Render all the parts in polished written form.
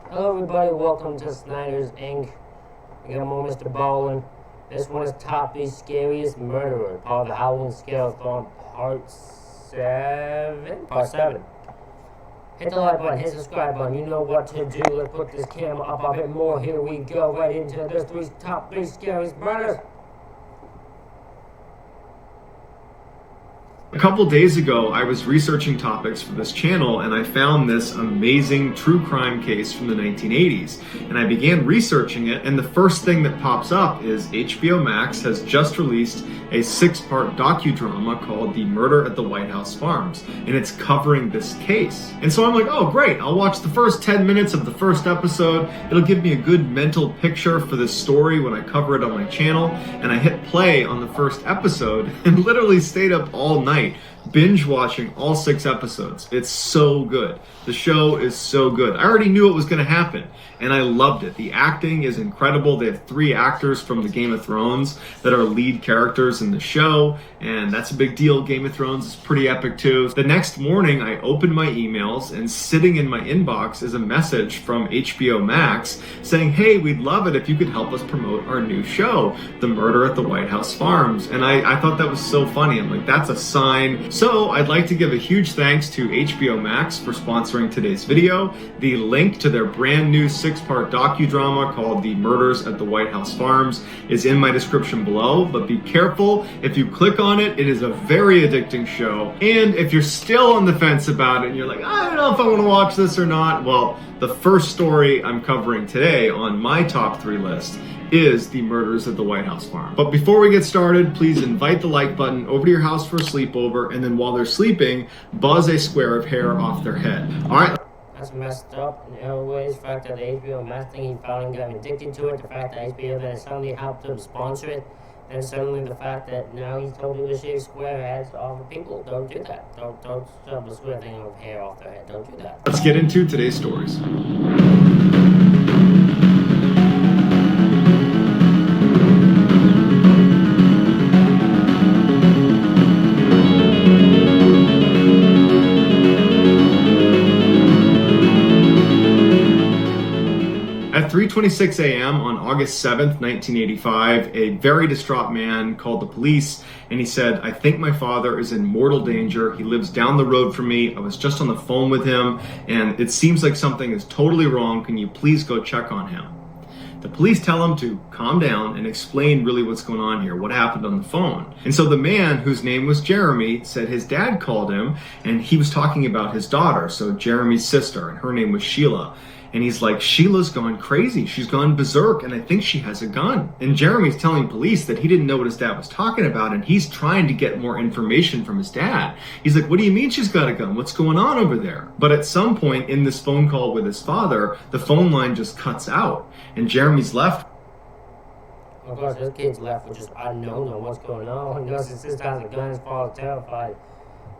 Hello everybody, welcome to Snyder's Inc. We got more Mr. Ballen. This one is Top 3 Scariest Murderer, part of the Halloween Scare-a-thon Part 7? Part 7. Hit the like button, hit the subscribe button, you know what to do. Let's put this camera up a bit more. Here we go, right into the top 3 Scariest Murders. A couple days ago, I was researching topics for this channel and I found this amazing true crime case from the 1980s. And I began researching it, and the first thing that pops up is HBO Max has just released a 6-part docudrama called The Murder at the White House Farms, and it's covering this case. And so I'm like, oh great, I'll watch the first 10 minutes of the first episode. It'll give me a good mental picture for this story when I cover it on my channel. And I hit play on the first episode and literally stayed up all night binge watching all 6 episodes. It's so good. The show is so good. I already knew it was going to happen, and I loved it. The acting is incredible. They have 3 actors from the Game of Thrones that are lead characters in the show, and that's a big deal. Game of Thrones is pretty epic too. The next morning, I opened my emails, and sitting in my inbox is a message from HBO Max saying, hey, we'd love it if you could help us promote our new show, The Murder at the White House Farms. And I thought that was so funny. I'm like, that's a sign. So I'd like to give a huge thanks to HBO Max for sponsoring today's video. The link to their brand new 6-part docudrama called The Murders at the White House Farms is in my description below, but be careful. If you click on it, it is a very addicting show. And if you're still on the fence about it and you're like, I don't know if I want to watch this or not, well, the first story I'm covering today on my top 3 list is The Murders at the White House Farm. But before we get started, please invite the like button over to your house for a sleepover, and then while they're sleeping, buzz a square of hair off their head. Alright? That's messed up in every ways. The fact that the HBO Max thing, he finally got addicted to it. The fact that HBO then suddenly helped him sponsor it. And suddenly the fact that now he's told you to shave square heads off of people. Don't do that. Don't shove a square thing of hair off their head. Don't do that. Let's get into today's stories. At 3:26 a.m. on August 7th, 1985, a very distraught man called the police, and he said, I think my father is in mortal danger. He lives down the road from me. I was just on the phone with him, and it seems like something is totally wrong. Can you please go check on him? The police tell him to calm down and explain really what's going on here, what happened on the phone. And so the man, whose name was Jeremy, said his dad called him, and he was talking about his daughter, so Jeremy's sister, and her name was Sheila. And he's like, Sheila's gone crazy. She's gone berserk, and I think she has a gun. And Jeremy's telling police that he didn't know what his dad was talking about, and he's trying to get more information from his dad. He's like, what do you mean she's got a gun? What's going on over there? But at some point in this phone call with his father, the phone line just cuts out, and Jeremy's left. Of course, this kid's left with just unknown on what's going on. He knows his sister has a gun, his father's terrified.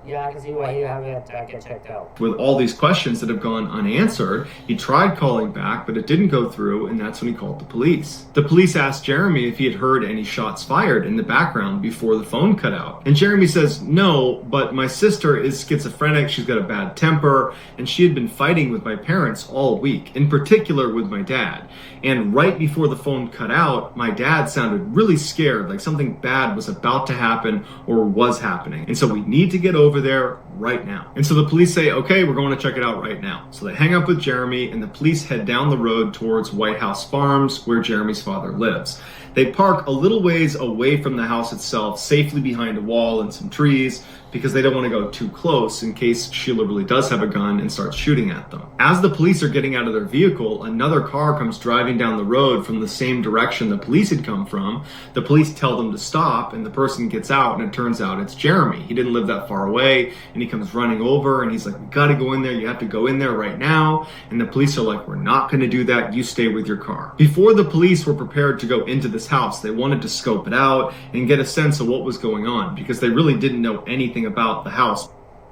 Yeah, I can see why he having to get checked out. With all these questions that have gone unanswered, he tried calling back, but it didn't go through, and that's when he called the police. The police asked Jeremy if he had heard any shots fired in the background before the phone cut out. And Jeremy says, no, but my sister is schizophrenic, she's got a bad temper, and she had been fighting with my parents all week, in particular with my dad. And right before the phone cut out, my dad sounded really scared, like something bad was about to happen or was happening. And so we need to get over there right now. And so the police say, okay, we're going to check it out right now. So they hang up with Jeremy, and the police head down the road towards White House Farms, where Jeremy's father lives. They park a little ways away from the house itself, safely behind a wall and some trees, because they don't want to go too close in case Sheila really does have a gun and starts shooting at them. As the police are getting out of their vehicle, another car comes driving down the road from the same direction the police had come from. The police tell them to stop, and the person gets out, and it turns out it's Jeremy. He didn't live that far away, and he comes running over, and he's like, we gotta go in there, you have to go in there right now. And the police are like, we're not gonna do that, you stay with your car. Before the police were prepared to go into this house, they wanted to scope it out and get a sense of what was going on, because they really didn't know anything about the house.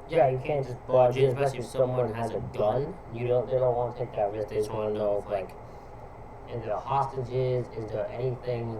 Yeah, you can't just barge in, especially if someone has a gun. They don't want to take that risk. They just want to know if, like, is there hostages? Is there anything?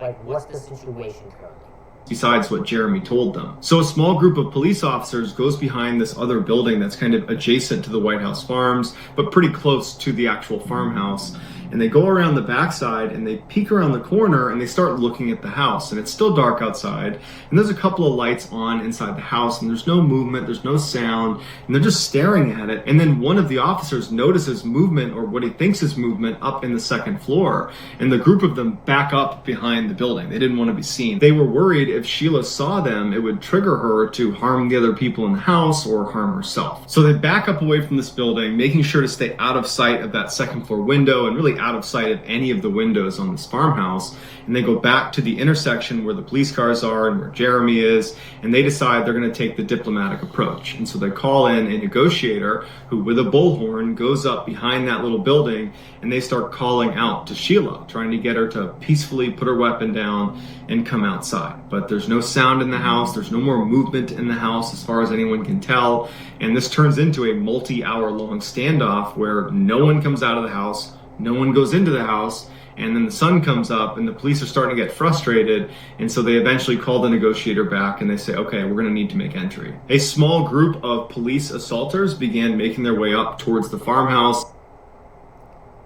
Like, what's the situation currently? besides what Jeremy told them. So a small group of police officers goes behind this other building that's kind of adjacent to the White House Farms, but pretty close to the actual farmhouse. And they go around the backside and they peek around the corner and they start looking at the house. And it's still dark outside. And there's a couple of lights on inside the house and there's no movement, there's no sound, and they're just staring at it. And then one of the officers notices movement, or what he thinks is movement, up in the second floor. And the group of them back up behind the building. They didn't want to be seen. They were worried if Sheila saw them, it would trigger her to harm the other people in the house or harm herself. So they back up away from this building, making sure to stay out of sight of that second floor window and really out of sight of any of the windows on this farmhouse. And they go back to the intersection where the police cars are and where Jeremy is, and they decide they're going to take the diplomatic approach. And so they call in a negotiator who, with a bullhorn, goes up behind that little building, and they start calling out to Sheila, trying to get her to peacefully put her weapon down and come outside. But there's no sound in the house, there's no more movement in the house as far as anyone can tell, and this turns into a multi-hour long standoff where no one comes out of the house, no one goes into the house, and then the sun comes up and the police are starting to get frustrated, and so they eventually call the negotiator back and they say, okay, we're going to need to make entry. A small group of police assaulters began making their way up towards the farmhouse.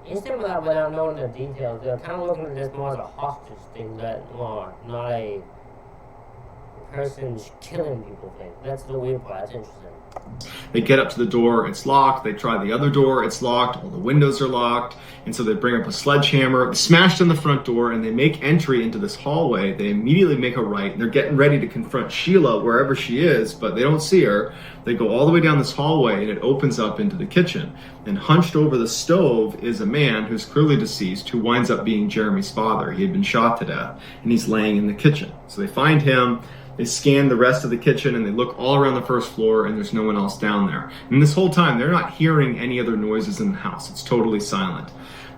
Instantly, without knowing the details, they're kind of looking at this more as a hostage thing, not a person killing people thing. That's the weird part. That's interesting. They get up to the door, it's locked. They try the other door, it's locked. All the windows are locked. And so they bring up a sledgehammer, smash in the front door, and they make entry into this hallway. They immediately make a right, and they're getting ready to confront Sheila wherever she is, but they don't see her. They go all the way down this hallway, and it opens up into the kitchen. And hunched over the stove is a man who's clearly deceased, who winds up being Jeremy's father. He had been shot to death, and he's laying in the kitchen. So they find him. They scan the rest of the kitchen and they look all around the first floor, and there's no one else down there. And this whole time, they're not hearing any other noises in the house. It's totally silent.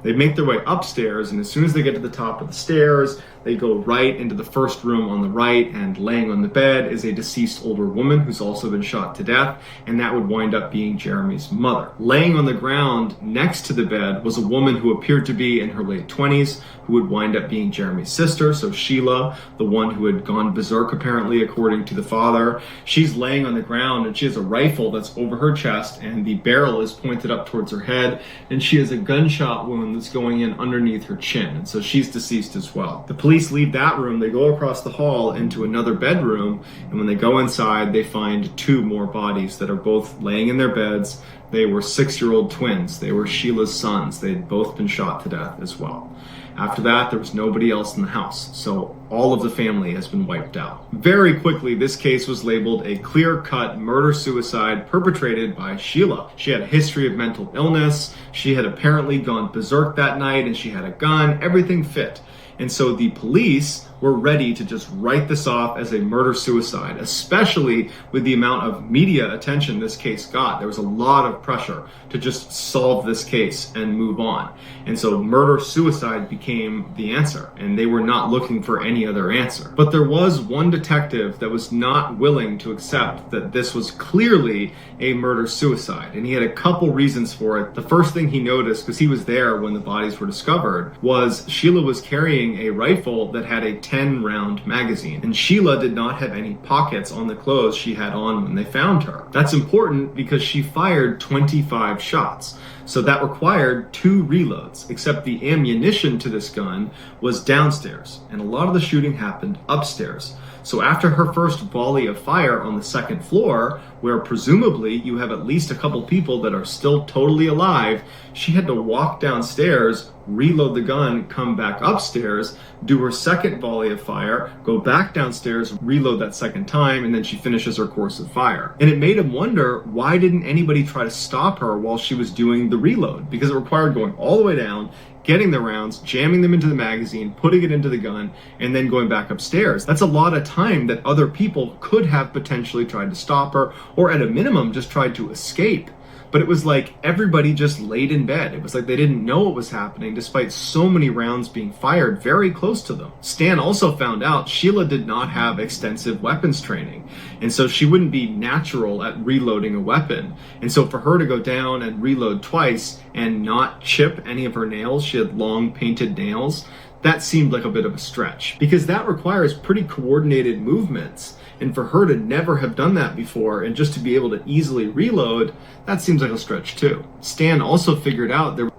They make their way upstairs, and as soon as they get to the top of the stairs, they go right into the first room on the right, and laying on the bed is a deceased older woman who's also been shot to death, and that would wind up being Jeremy's mother. Laying on the ground next to the bed was a woman who appeared to be in her late 20s, who would wind up being Jeremy's sister, so Sheila, the one who had gone berserk apparently according to the father. She's laying on the ground, and she has a rifle that's over her chest, and the barrel is pointed up towards her head, and she has a gunshot wound that's going in underneath her chin, and so she's deceased as well. The police leave that room, they go across the hall into another bedroom, and when they go inside, they find two more bodies that are both laying in their beds. They were 6-year-old twins. They were Sheila's sons. They had both been shot to death as well. After that, there was nobody else in the house, so all of the family has been wiped out. Very quickly, this case was labeled a clear-cut murder-suicide perpetrated by Sheila. She had a history of mental illness, she had apparently gone berserk that night, and she had a gun. Everything fit. And so the police were ready to just write this off as a murder-suicide, especially with the amount of media attention this case got. There was a lot of pressure to just solve this case and move on. And so murder-suicide became the answer, and they were not looking for any other answer. But there was one detective that was not willing to accept that this was clearly a murder-suicide, and he had a couple reasons for it. The first thing he noticed, because he was there when the bodies were discovered, was Sheila was carrying a rifle that had a 10-round magazine, and Sheila did not have any pockets on the clothes she had on when they found her. That's important because she fired 25 shots. So that required 2 reloads, except the ammunition to this gun was downstairs, and a lot of the shooting happened upstairs. So after her first volley of fire on the second floor, where presumably you have at least a couple people that are still totally alive, she had to walk downstairs, reload the gun, come back upstairs, do her second volley of fire, go back downstairs, reload that second time, and then she finishes her course of fire. And it made him wonder, why didn't anybody try to stop her while she was doing the reload? Because it required going all the way down, getting the rounds, jamming them into the magazine, putting it into the gun, and then going back upstairs. That's a lot of time that other people could have potentially tried to stop her, or at a minimum just tried to escape. But it was like everybody just laid in bed. It was like they didn't know what was happening despite so many rounds being fired very close to them. Stan also found out Sheila did not have extensive weapons training, and so she wouldn't be natural at reloading a weapon. And so for her to go down and reload twice and not chip any of her nails, she had long painted nails, That seemed like a bit of a stretch, because that requires pretty coordinated movements. And for her to never have done that before and just to be able to easily reload, that seems like a stretch too. Stan also figured out there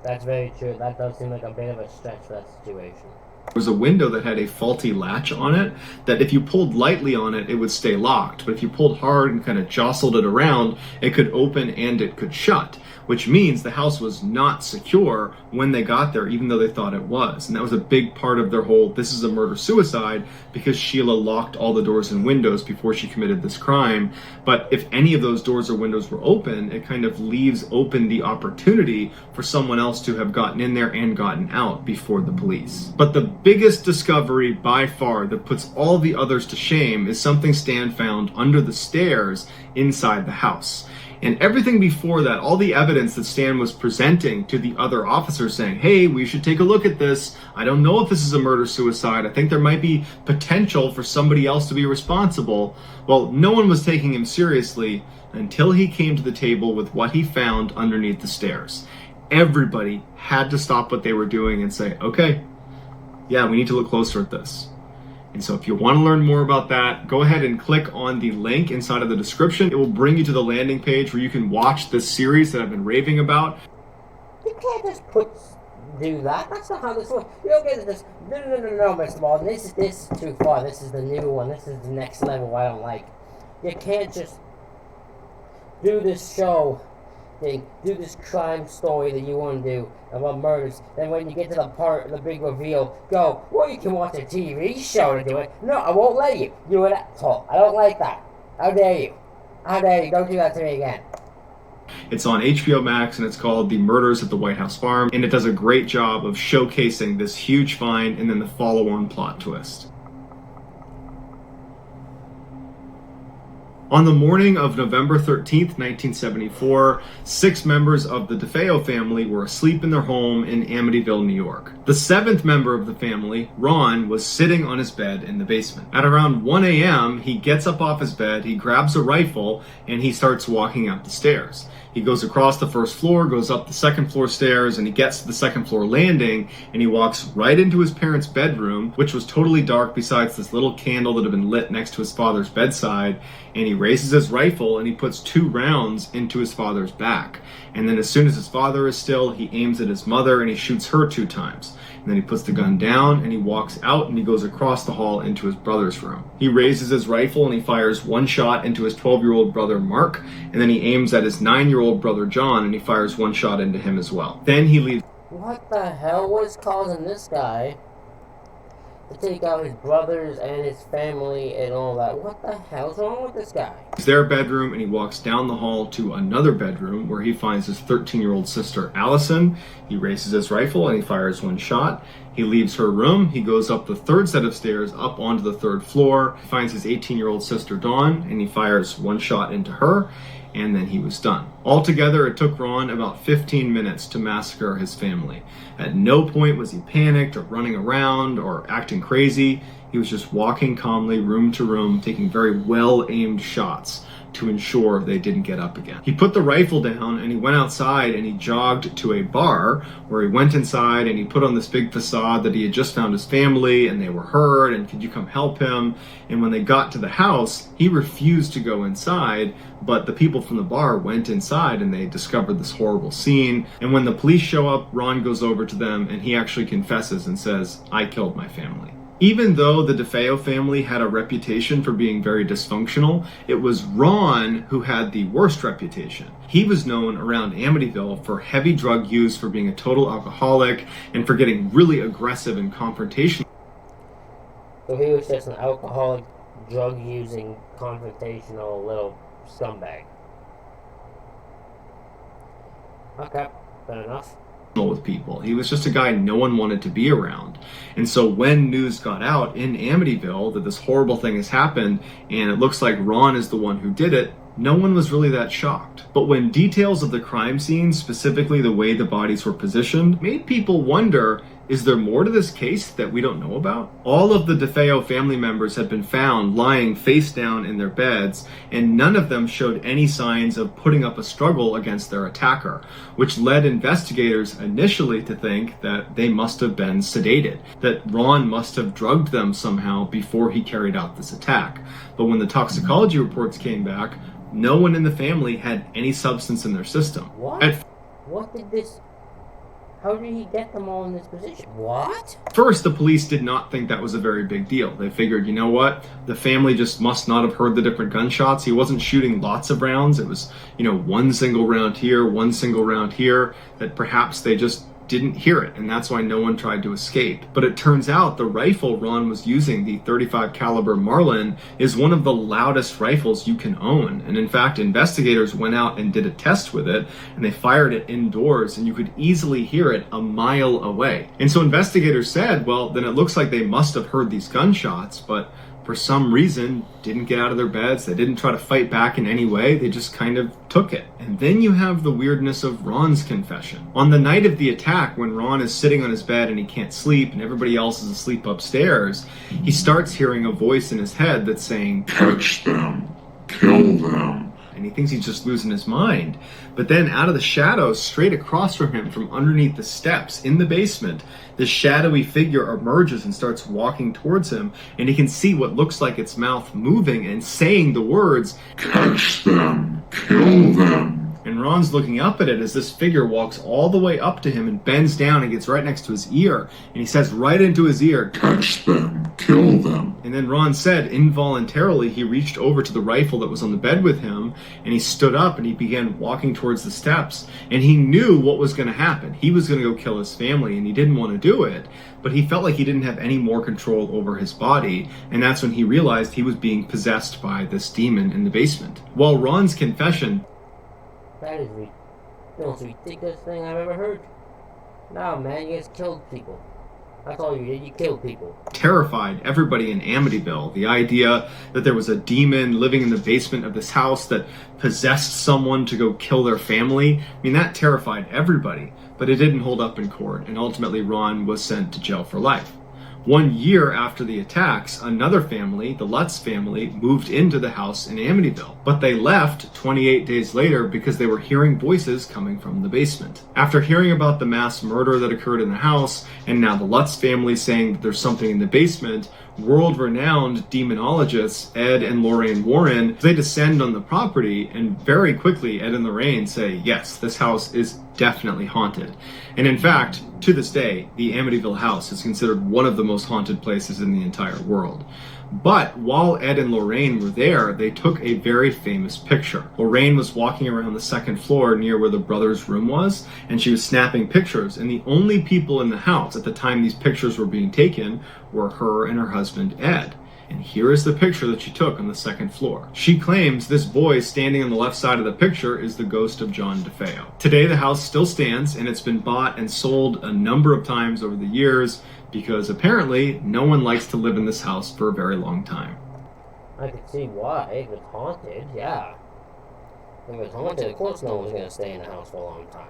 That's very true. That does seem like a bit of a stretch for that situation. was a window that had a faulty latch on it, that if you pulled lightly on it, it would stay locked. But if you pulled hard and kind of jostled it around, it could open and it could shut, which means the house was not secure when they got there, even though they thought it was. And that was a big part of their whole, this is a murder-suicide, because Sheila locked all the doors and windows before she committed this crime. But if any of those doors or windows were open, it kind of leaves open the opportunity for someone else to have gotten in there and gotten out before the police. But the biggest discovery by far that puts all the others to shame is something Stan found under the stairs inside the house. And everything before that, all the evidence that Stan was presenting to the other officers saying, hey, we should take a look at this. I don't know if this is a murder-suicide. I think there might be potential for somebody else to be responsible. Well, no one was taking him seriously until he came to the table with what he found underneath the stairs. Everybody had to stop what they were doing and say, okay, yeah, we need to look closer at this. And so if you want to learn more about that, go ahead and click on the link inside of the description. It will bring you to the landing page where you can watch this series that I've been raving about. You can't just do that. That's not how this works. You don't get this. No, Mr. Ballen. This is too far. This is the new one. This is the next level I don't like. You can't just do this show thing, do this crime story that you want to do about murders. Then when you get to the big reveal, go, well, you can watch a TV show to do it. No, I won't let you. You an asshole. I don't like that. How dare you? How dare you? Don't do that to me again. It's on HBO Max and it's called The Murders at the White House Farm, and it does a great job of showcasing this huge find and then the follow-on plot twist. On the morning of November 13th, 1974, 6 members of the DeFeo family were asleep in their home in Amityville, New York. The 7th member of the family, Ron, was sitting on his bed in the basement. At around 1 a.m., he gets up off his bed, he grabs a rifle, and he starts walking up the stairs. He goes across the first floor, goes up the second floor stairs, and he gets to the second floor landing, and he walks right into his parents' bedroom, which was totally dark besides this little candle that had been lit next to his father's bedside, and he raises his rifle and he puts 2 rounds into his father's back. And then as soon as his father is still, he aims at his mother and he shoots her 2 times. And then he puts the gun down and he walks out and he goes across the hall into his brother's room. He raises his rifle and he fires 1 shot into his 12-year-old brother Mark, and then he aims at his 9-year-old brother John and he fires 1 shot into him as well. Then he leaves. What the hell was causing this guy to take out his brothers and his family and all that? What the hell's wrong with this guy? Their bedroom, and he walks down the hall to another bedroom where he finds his 13-year-old sister Allison. He raises his rifle and he fires 1 shot. He leaves her room. He goes up the 3rd set of stairs up onto the 3rd floor. He finds his 18-year-old sister Dawn and he fires 1 shot into her. And then he was done. Altogether, it took Ron about 15 minutes to massacre his family. At no point was he panicked or running around or acting crazy. He was just walking calmly room to room, taking very well-aimed shots to ensure they didn't get up again. He put the rifle down and he went outside and he jogged to a bar where he went inside and he put on this big facade that he had just found his family and they were hurt and could you come help him? And when they got to the house, he refused to go inside, but the people from the bar went inside and they discovered this horrible scene. And when the police show up, Ron goes over to them and he actually confesses and says, I killed my family. Even though the DeFeo family had a reputation for being very dysfunctional, it was Ron who had the worst reputation. He was known around Amityville for heavy drug use, for being a total alcoholic, and for getting really aggressive and confrontational. So he was just an alcoholic, drug-using, confrontational little scumbag. Okay, fair enough. With people. He was just a guy no one wanted to be around. And so when news got out in Amityville that this horrible thing has happened and it looks like Ron is the one who did it, no one was really that shocked. But when details of the crime scene, specifically the way the bodies were positioned, made people wonder Is there more to this case that we don't know about? All of the DeFeo family members had been found lying face down in their beds, and none of them showed any signs of putting up a struggle against their attacker, which led investigators initially to think that they must have been sedated, that Ron must have drugged them somehow before he carried out this attack. But when the toxicology reports came back, no one in the family had any substance in their system. What? How did he get them all in this position? What? First, the police did not think that was a very big deal. They figured, you know what? The family just must not have heard the different gunshots. He wasn't shooting lots of rounds. It was, one single round here, one single round here, that perhaps they just didn't hear it, and that's why no one tried to escape. But it turns out the rifle Ron was using, the .35 caliber Marlin, is one of the loudest rifles you can own. And in fact, investigators went out and did a test with it, and they fired it indoors, and you could easily hear it a mile away. And so investigators said, well, then it looks like they must have heard these gunshots, but for some reason didn't get out of their beds. They didn't try to fight back in any way. They just kind of took it. And then you have the weirdness of Ron's confession. On the night of the attack, when Ron is sitting on his bed and he can't sleep and everybody else is asleep upstairs, he starts hearing a voice in his head that's saying, "Catch them, kill them." And he thinks he's just losing his mind. But then out of the shadows, straight across from him, from underneath the steps in the basement, this shadowy figure emerges and starts walking towards him, and he can see what looks like its mouth moving and saying the words, "Catch them, kill them." And Ron's looking up at it as this figure walks all the way up to him and bends down and gets right next to his ear. And he says right into his ear, "Catch them, kill them." And then Ron said involuntarily he reached over to the rifle that was on the bed with him, and he stood up and he began walking towards the steps. And he knew what was going to happen. He was going to go kill his family, and he didn't want to do it. But he felt like he didn't have any more control over his body, and that's when he realized he was being possessed by this demon in the basement. While Ron's confession, that is the most ridiculous thing I've ever heard. No, man, you just killed people. That's all you did, you killed people. Terrified everybody in Amityville. The idea that there was a demon living in the basement of this house that possessed someone to go kill their family, that terrified everybody. But it didn't hold up in court, and ultimately Ron was sent to jail for life. 1 year after the attacks, another family, the Lutz family, moved into the house in Amityville. But they left 28 days later because they were hearing voices coming from the basement. After hearing about the mass murder that occurred in the house, and now the Lutz family saying that there's something in the basement, world-renowned demonologists Ed and Lorraine Warren, they descend on the property, and very quickly Ed and Lorraine say, yes, this house is definitely haunted. And in fact, to this day, the Amityville house is considered one of the most haunted places in the entire world. But while Ed and Lorraine were there, they took a very famous picture. Lorraine was walking around the second floor near where the brothers' room was, and she was snapping pictures, and the only people in the house at the time these pictures were being taken were her and her husband, Ed. And here is the picture that she took on the second floor. She claims this boy standing on the left side of the picture is the ghost of John DeFeo. Today the house still stands, and it's been bought and sold a number of times over the years because apparently no one likes to live in this house for a very long time. I could see why. If it's haunted, yeah. If it's haunted, of course no one's going to stay in the house for a long time.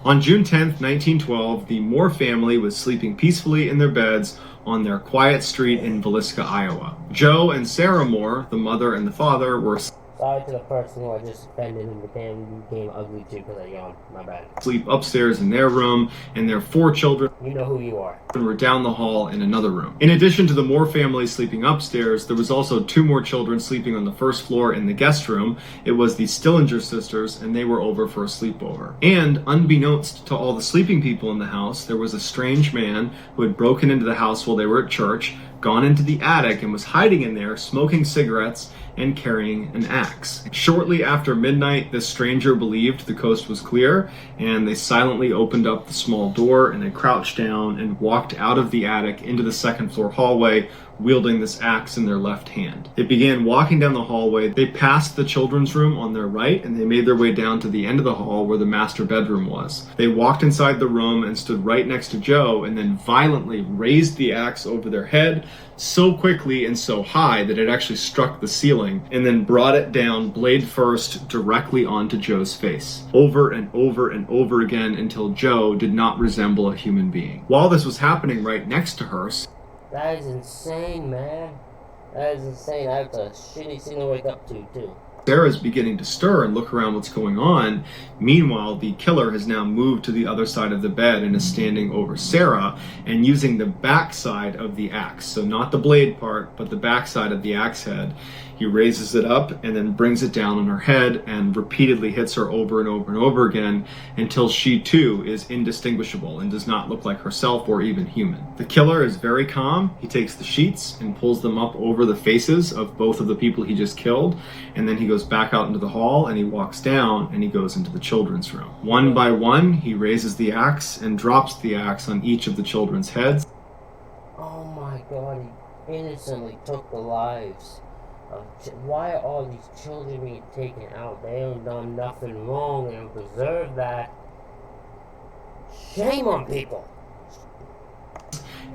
On June 10th, 1912, the Moore family was sleeping peacefully in their beds on their quiet street in Villisca, Iowa. Joe and Sarah Moore, the mother and the father, were sorry to the person who I just offended and became ugly too because I yawned. My bad. Sleep upstairs in their room, and their 4 children, you know who you are, were down the hall in another room. In addition to the Moore family sleeping upstairs, there was also 2 more children sleeping on the first floor in the guest room. It was the Stillinger sisters, and they were over for a sleepover. And unbeknownst to all the sleeping people in the house, there was a strange man who had broken into the house while they were at church, gone into the attic, and was hiding in there, smoking cigarettes and carrying an axe. Shortly after midnight, this stranger believed the coast was clear, and they silently opened up the small door, and they crouched down and walked out of the attic into the second floor hallway wielding this axe in their left hand. They began walking down the hallway. They passed the children's room on their right, and they made their way down to the end of the hall where the master bedroom was. They walked inside the room and stood right next to Joe, and then violently raised the axe over their head so quickly and so high that it actually struck the ceiling, and then brought it down blade first directly onto Joe's face, over and over and over again until Joe did not resemble a human being. While this was happening right next to her, that is insane, man. That is insane. That's a shitty thing to wake up to, too. Sarah's beginning to stir and look around what's going on. Meanwhile, the killer has now moved to the other side of the bed and is standing over Sarah and using the backside of the axe. So not the blade part, but the backside of the axe head. He raises it up and then brings it down on her head and repeatedly hits her over and over and over again until she too is indistinguishable and does not look like herself or even human. The killer is very calm. He takes the sheets and pulls them up over the faces of both of the people he just killed, and then he goes back out into the hall and he walks down and he goes into the children's room. One by one, he raises the axe and drops the axe on each of the children's heads. Oh my God, he innocently took the lives. Why are all these children being taken out? They have done nothing wrong and preserve that. Shame on people.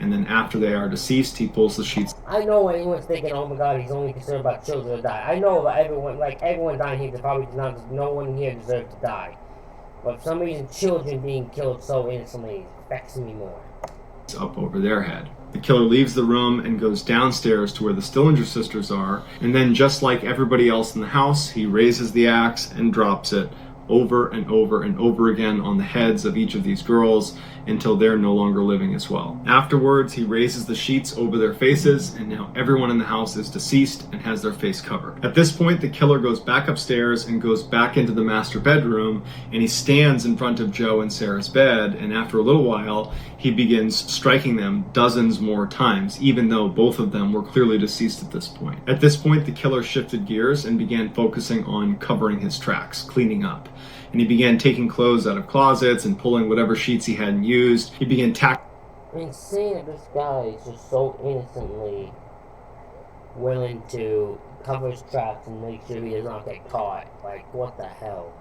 And then after they are deceased, he pulls the sheets. I know anyone's thinking, oh my God, he's only concerned about children to die. I know that everyone dying here, no one here deserves to die. But for some reason, children being killed so innocently affects me more. Up over their head. The killer leaves the room and goes downstairs to where the Stillinger sisters are, and then just like everybody else in the house, he raises the axe and drops it over and over and over again on the heads of each of these girls until they're no longer living as well. Afterwards, he raises the sheets over their faces, and now everyone in the house is deceased and has their face covered. At this point, the killer goes back upstairs and goes back into the master bedroom, and he stands in front of Joe and Sarah's bed, and after a little while, he begins striking them dozens more times, even though both of them were clearly deceased at this point. At this point, the killer shifted gears and began focusing on covering his tracks, cleaning up. And he began taking clothes out of closets and pulling whatever sheets he hadn't used. He began Insane that this guy is just so innocently willing to cover his tracks and make sure he does not get caught. Like, what the hell?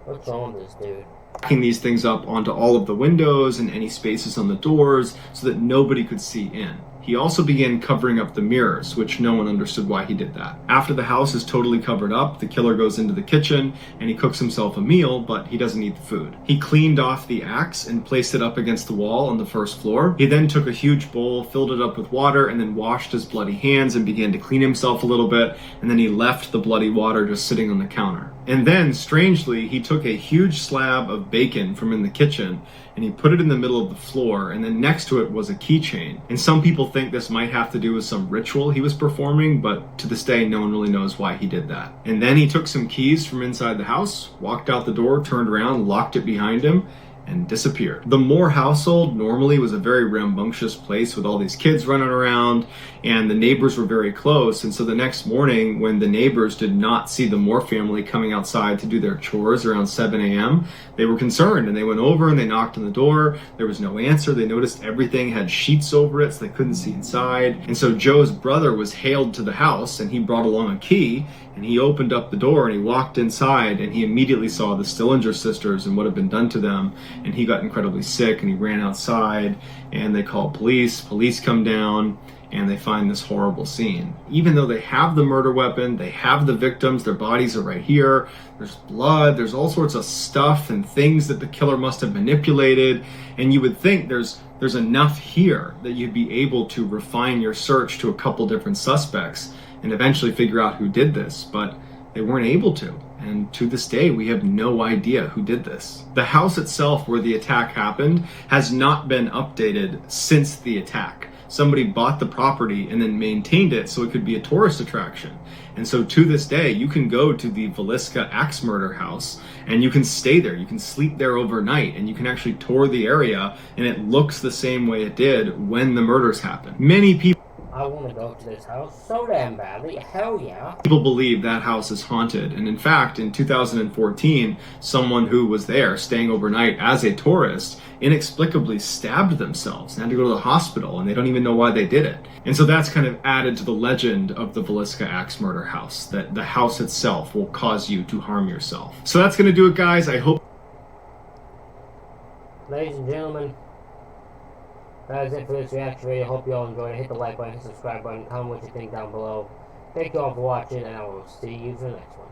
What's wrong with this dude? Packing these things up onto all of the windows and any spaces on the doors so that nobody could see in. He also began covering up the mirrors, which no one understood why he did that. After the house is totally covered up, the killer goes into the kitchen and he cooks himself a meal, but he doesn't eat the food. He cleaned off the axe and placed it up against the wall on the first floor. He then took a huge bowl, filled it up with water, and then washed his bloody hands and began to clean himself a little bit, and then he left the bloody water just sitting on the counter. And then, strangely, he took a huge slab of bacon from in the kitchen and he put it in the middle of the floor, and then next to it was a keychain. And some people think this might have to do with some ritual he was performing, but to this day, no one really knows why he did that. And then he took some keys from inside the house, walked out the door, turned around, locked it behind him, and disappeared. The Moore household normally was a very rambunctious place with all these kids running around, and the neighbors were very close. And so the next morning, when the neighbors did not see the Moore family coming outside to do their chores around 7 a.m., they were concerned, and they went over and they knocked on the door. There was no answer. They noticed everything had sheets over it, so they couldn't see inside. And so Joe's brother was hailed to the house, and he brought along a key, and he opened up the door and he walked inside, and he immediately saw the Stillinger sisters and what had been done to them. And he got incredibly sick, and he ran outside, and they called police. Police come down, and they find this horrible scene. Even though they have the murder weapon, they have the victims, their bodies are right here, there's blood, there's all sorts of stuff and things that the killer must have manipulated, and you would think there's enough here that you'd be able to refine your search to a couple different suspects and eventually figure out who did this, but they weren't able to. And to this day, we have no idea who did this. The house itself where the attack happened has not been updated since the attack. Somebody bought the property and then maintained it so it could be a tourist attraction. And so to this day, you can go to the Villisca axe murder house and you can stay there. You can sleep there overnight and you can actually tour the area, and it looks the same way it did when the murders happened. Many people... I want to go to this house so damn badly. Hell yeah. People believe that house is haunted, and in fact, in 2014, someone who was there staying overnight as a tourist inexplicably stabbed themselves and had to go to the hospital, and they don't even know why they did it. And so that's kind of added to the legend of the Villisca Axe murder house, that the house itself will cause you to harm yourself. So that's going to do it, guys. I hope... Ladies and gentlemen, that is it for this reaction video. Hope you all enjoyed it. Hit the like button, hit the subscribe button, comment what you think down below. Thank you all for watching, and I will see you for the next one.